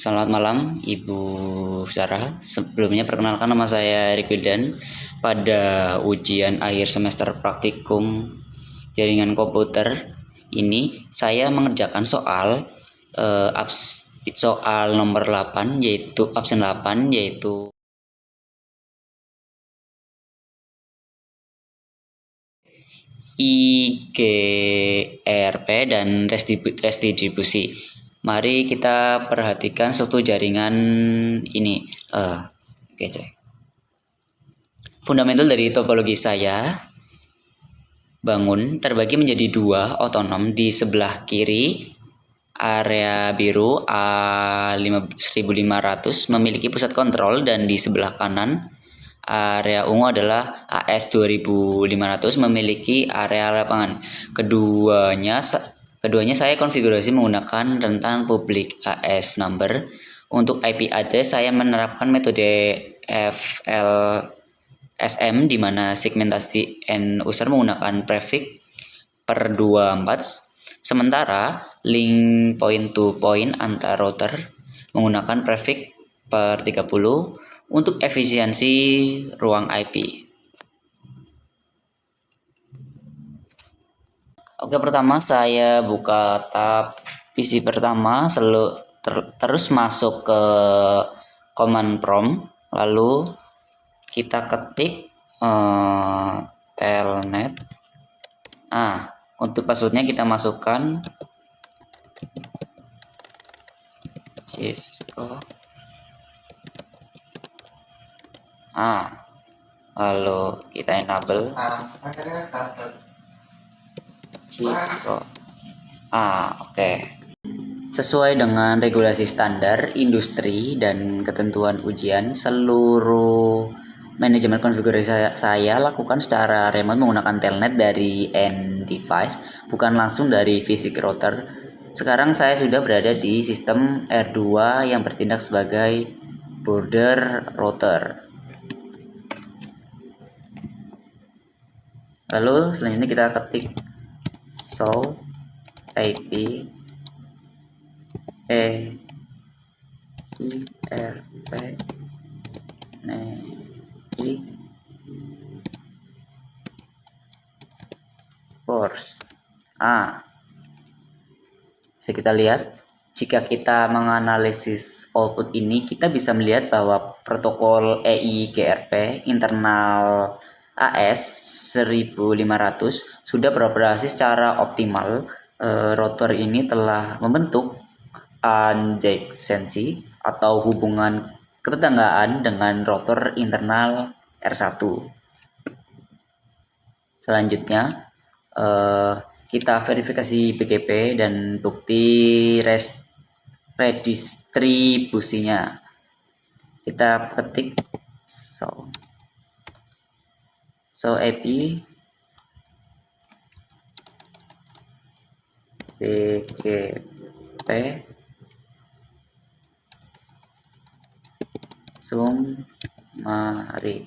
Selamat malam Ibu Sarah. Sebelumnya perkenalkan, nama saya Erik Wildan. Pada ujian akhir semester praktikum jaringan komputer ini saya mengerjakan soal nomor 8 yaitu absen 8 yaitu IGRP dan redistribusi. Mari kita perhatikan suatu jaringan ini. Oke, cek. Fundamental dari topologi saya bangun terbagi menjadi dua otonom. Di sebelah kiri area biru A1500 memiliki pusat kontrol, dan di sebelah kanan area ungu adalah AS2500 memiliki area lapangan. Keduanya saya konfigurasi menggunakan rentan publik AS number. Untuk IP address saya menerapkan metode FLSM di mana segmentasi end user menggunakan prefix per 24, sementara link point to point antar router menggunakan prefix per 30 untuk efisiensi ruang IP. Oke, pertama saya buka tab PC pertama, terus masuk ke command prompt, lalu kita ketik telnet. Untuk passwordnya kita masukkan Cisco. Lalu kita enable Cisco. Oke. Sesuai dengan regulasi standar industri dan ketentuan ujian, seluruh manajemen konfigurasi saya lakukan secara remote menggunakan telnet dari end device, bukan langsung dari fisik router. Sekarang saya sudah berada di sistem R2 yang bertindak sebagai border router. Lalu selanjutnya kita ketik show IP IRP force. Bisa kita lihat, jika kita menganalisis output ini, kita bisa melihat bahwa protokol EIGRP internal AS1500 sudah beroperasi secara optimal. Router ini telah membentuk adjacency atau hubungan ketetanggaan dengan router internal R1. Selanjutnya kita verifikasi BGP dan bukti redistribusinya. Kita ketik show IP BGP summary.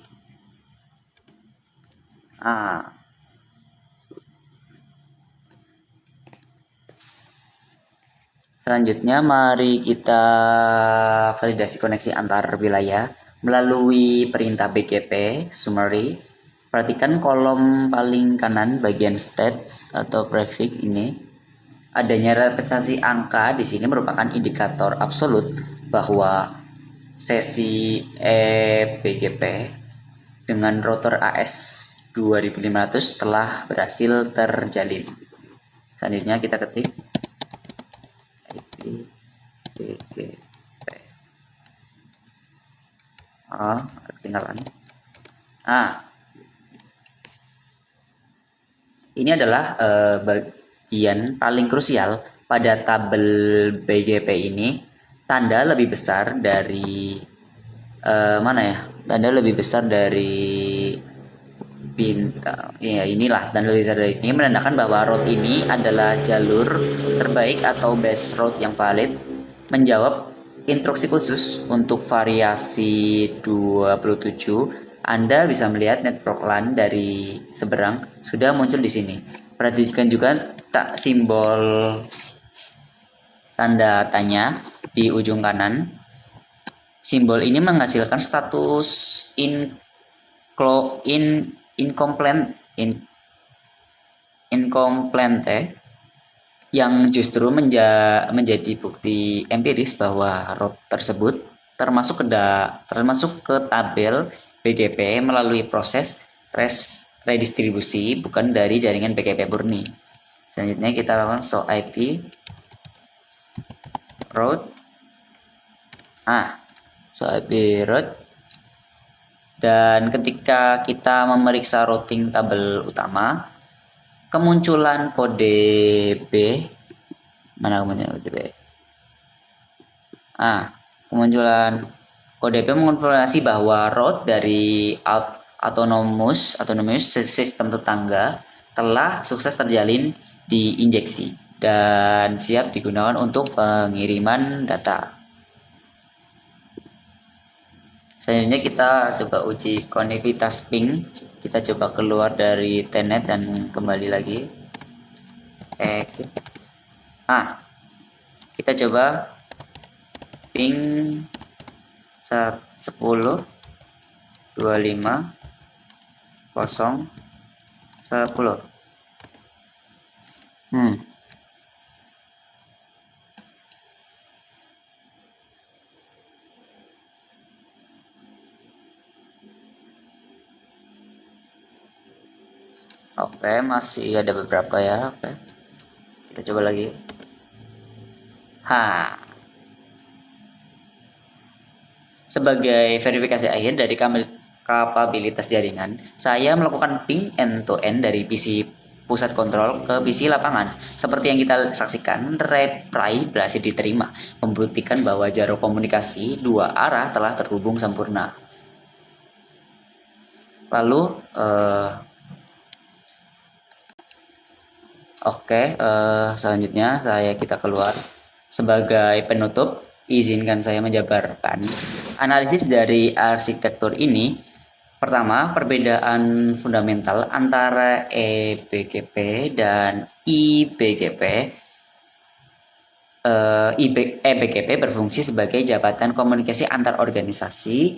Selanjutnya mari kita validasi koneksi antar wilayah melalui perintah BGP summary. Perhatikan kolom paling kanan bagian stats atau prefix ini. Adanya representasi angka di sini merupakan indikator absolut bahwa sesi BGP dengan router AS2500 telah berhasil terjalin. Selanjutnya kita ketik IP BGP. Ketinggalan. Ini adalah bagian paling krusial pada tabel BGP ini. Tanda lebih besar dari Tanda lebih besar dari bintang. Ya, inilah tanda lebih besar dari ini menandakan bahwa route ini adalah jalur terbaik atau best route yang valid. Menjawab instruksi khusus untuk variasi 27. Anda bisa melihat network LAN dari seberang sudah muncul di sini. Perhatikan juga simbol tanda tanya di ujung kanan. Simbol ini menghasilkan status incomplete yang justru menjadi bukti empiris bahwa root tersebut termasuk ke tabel BGP melalui proses redistribusi, bukan dari jaringan BGP murni. Selanjutnya kita lakukan show IP root. Show IP root. Dan ketika kita memeriksa routing tabel utama, kemunculan kode B. Mana kemunculan kode B? Kemunculan kode B mengonfirmasi bahwa root dari autonomous sistem tetangga telah sukses terjalin di injeksi dan siap digunakan untuk pengiriman data. Selanjutnya kita coba uji konektivitas ping. Kita coba keluar dari telnet dan kembali lagi. Kita coba ping 10 25 0 10. Oke, masih ada beberapa ya. Oke, kita coba lagi. Sebagai verifikasi akhir dari kapabilitas jaringan, saya melakukan ping end-to-end dari PC pusat kontrol ke PC lapangan. Seperti yang kita saksikan, reply berhasil diterima, membuktikan bahwa jarak komunikasi dua arah telah terhubung sempurna. Lalu, selanjutnya kita keluar. Sebagai penutup, izinkan saya menjabarkan analisis dari arsitektur ini. Pertama, perbedaan fundamental antara eBGP dan iBGP. eBGP berfungsi sebagai jabatan komunikasi antar organisasi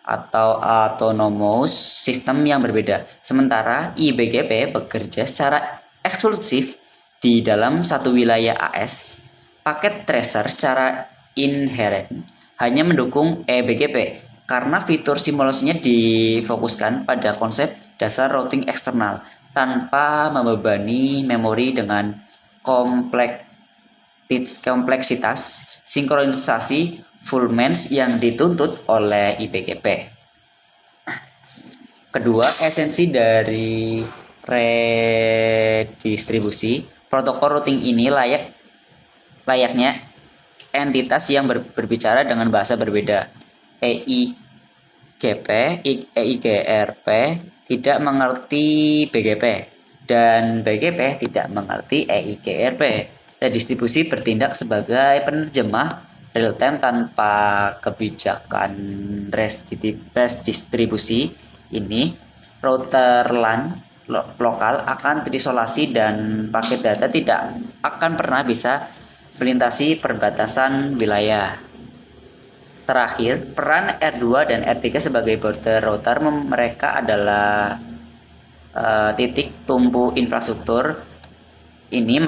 atau autonomous sistem yang berbeda. Sementara iBGP bekerja secara eksklusif di dalam satu wilayah AS. Paket tracer secara inherent hanya mendukung eBGP karena fitur simulasinya difokuskan pada konsep dasar routing eksternal tanpa membebani memori dengan kompleksitas sinkronisasi full mesh yang dituntut oleh iBGP. Kedua, esensi dari redistribusi protokol routing ini layaknya entitas yang berbicara dengan bahasa berbeda. EIGRP tidak mengerti BGP dan BGP tidak mengerti EIGRP. Redistribusi bertindak sebagai penerjemah real time tanpa kebijakan redistribusi ini. Router LAN lokal akan terisolasi dan paket data tidak akan pernah bisa melintasi perbatasan wilayah. Terakhir, peran R2 dan R3 sebagai border router mereka adalah titik tumpu infrastruktur ini.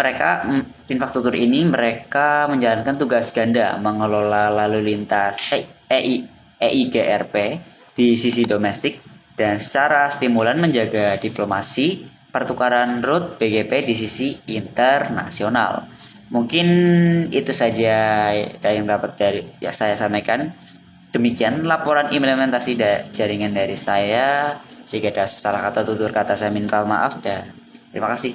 Infrastruktur ini mereka menjalankan tugas ganda mengelola lalu lintas EIGRP di sisi domestik dan secara stimulan menjaga diplomasi pertukaran root BGP di sisi internasional. Mungkin itu saja yang dapat saya sampaikan. Demikian laporan implementasi jaringan dari saya. Jika ada salah kata tutur kata, saya minta maaf dan terima kasih.